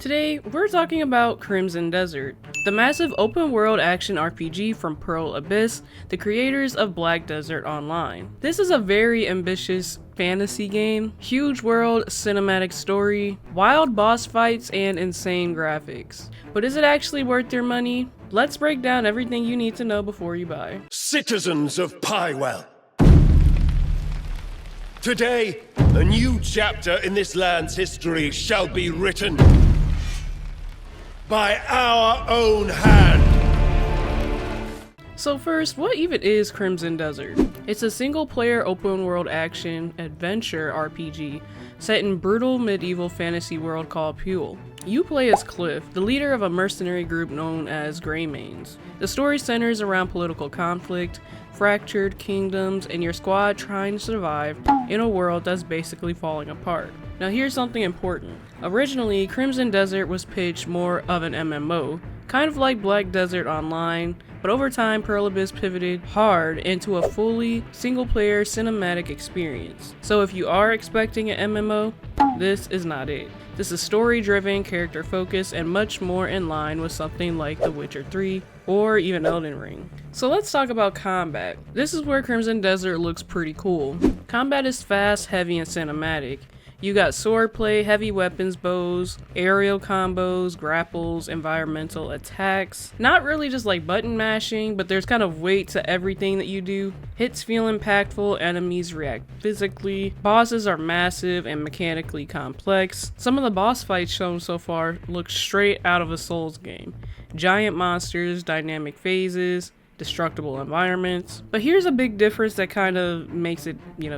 Today, we're talking about Crimson Desert, the massive open-world action RPG from Pearl Abyss, the creators of Black Desert Online. This is a very ambitious fantasy game, huge world, cinematic story, wild boss fights, and insane graphics. But is it actually worth your money? Let's break down everything you need to know before you buy. Citizens of Pywell. Today, a new chapter in this land's history shall be written by our own hand. So first, what even is Crimson Desert? It's a single-player open-world action adventure RPG set in brutal medieval fantasy world called Puel. You play as Cliff, the leader of a mercenary group known as Greymanes. The story centers around political conflict, fractured kingdoms, and your squad trying to survive in a world that's basically falling apart. Now here's something important. Originally, Crimson Desert was pitched more of an MMO, kind of like Black Desert Online, but over time Pearl Abyss pivoted hard into a fully single-player cinematic experience. So if you are expecting an MMO, this is not it. This is story-driven, character-focused, and much more in line with something like The Witcher 3 or even Elden Ring. So let's talk about combat. This is where Crimson Desert looks pretty cool. Combat is fast, heavy, and cinematic. You got swordplay, heavy weapons, bows, aerial combos, grapples, environmental attacks. Not really just like button mashing, but there's kind of weight to everything that you do. Hits feel impactful, enemies react physically, bosses are massive and mechanically complex. Some of the boss fights shown so far look straight out of a Souls game. Giant monsters, dynamic phases, destructible environments. But here's a big difference that kind of makes it,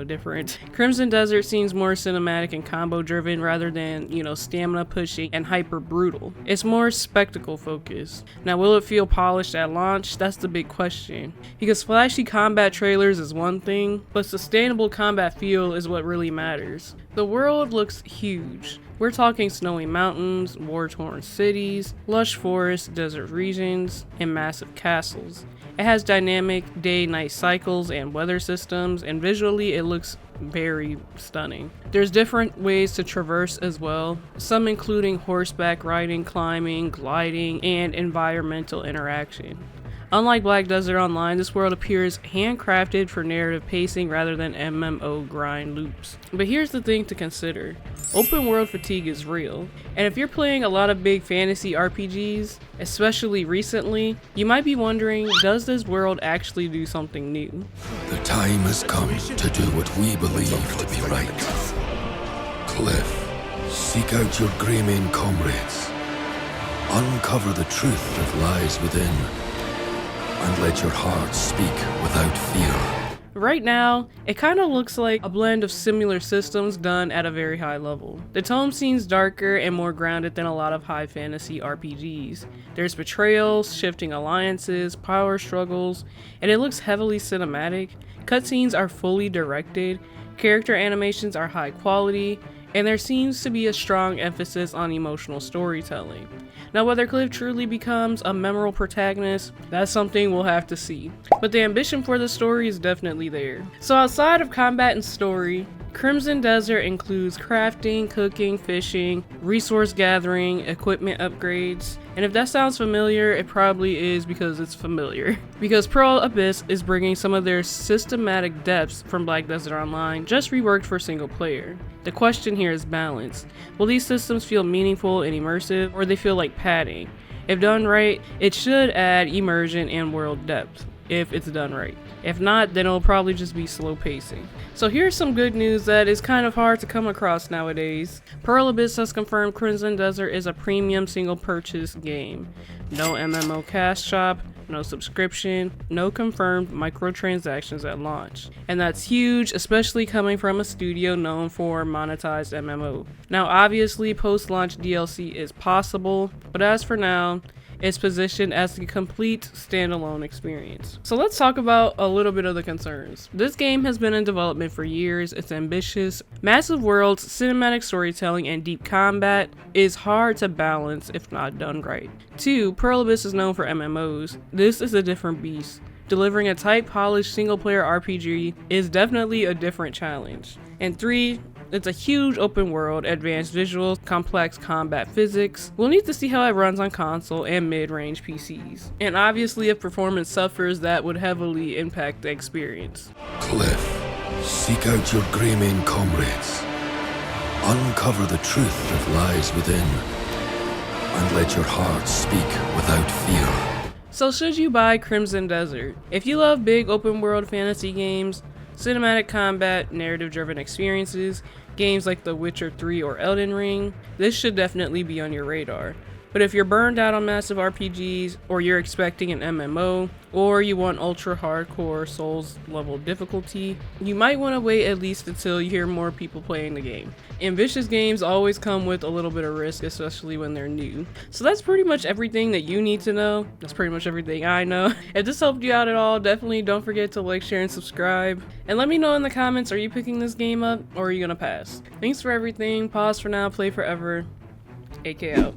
different. Crimson Desert seems more cinematic and combo driven rather than, stamina pushing and hyper brutal. It's more spectacle focused. Now, will it feel polished at launch? That's the big question. Because flashy combat trailers is one thing, but sustainable combat feel is what really matters. The world looks huge. We're talking snowy mountains, war-torn cities, lush forests, desert regions, and massive castles. It has dynamic day-night cycles and weather systems, and visually it looks very stunning. There's different ways to traverse as well, some including horseback riding, climbing, gliding, and environmental interaction. Unlike Black Desert Online, this world appears handcrafted for narrative pacing rather than MMO grind loops. But here's the thing to consider. Open world fatigue is real, and if you're playing a lot of big fantasy RPGs, especially recently, you might be wondering, does this world actually do something new? The time has come to do what we believe to be right. Cliff, seek out your Greymane comrades. Uncover the truth that lies within, and let your heart speak without fear. Right now, it kind of looks like a blend of similar systems done at a very high level. The tone seems darker and more grounded than a lot of high fantasy RPGs. There's betrayals, shifting alliances, power struggles, and it looks heavily cinematic. Cutscenes are fully directed, character animations are high quality, and there seems to be a strong emphasis on emotional storytelling. Now, whether Cliff truly becomes a memorable protagonist, that's something we'll have to see. But the ambition for the story is definitely there. So outside of combat and story, Crimson Desert includes crafting, cooking, fishing, resource gathering, equipment upgrades. And if that sounds familiar, it probably is because it's familiar. Because Pearl Abyss is bringing some of their systematic depths from Black Desert Online, just reworked for single player. The question here is balance. Will these systems feel meaningful and immersive, or they feel like padding? If done right, it should add immersion and world depth, if it's done right. If not, then it'll probably just be slow pacing. So here's some good news that is kind of hard to come across nowadays. Pearl Abyss has confirmed Crimson Desert is a premium single purchase game. No MMO cash shop, no subscription, no confirmed microtransactions at launch. And that's huge, especially coming from a studio known for monetized MMO. Now obviously post-launch DLC is possible, but as for now, it's positioned as a complete standalone experience. So let's talk about a little bit of the concerns. This game has been in development for years. It's ambitious. Massive worlds, cinematic storytelling, and deep combat is hard to balance if not done right. 2. Pearl Abyss is known for MMOs. This is a different beast. Delivering a tight, polished single-player RPG is definitely a different challenge. And 3. It's a huge open world, advanced visuals, complex combat physics. We'll need to see how it runs on console and mid-range PCs. And obviously if performance suffers, that would heavily impact the experience. Cliff, seek out your grey mane comrades. Uncover the truth that lies within. And let your heart speak without fear. So should you buy Crimson Desert? If you love big open world fantasy games, cinematic combat, narrative-driven experiences, games like The Witcher 3 or Elden Ring, this should definitely be on your radar. But if you're burned out on massive RPGs, or you're expecting an MMO, or you want ultra hardcore Souls level difficulty, you might want to wait at least until you hear more people playing the game. Ambitious games always come with a little bit of risk, especially when they're new. So that's pretty much everything that you need to know. That's pretty much everything I know. If this helped you out at all, definitely don't forget to like, share, and subscribe. And let me know in the comments, are you picking this game up or are you gonna pass? Thanks for everything. Pause for now, play forever. AK out.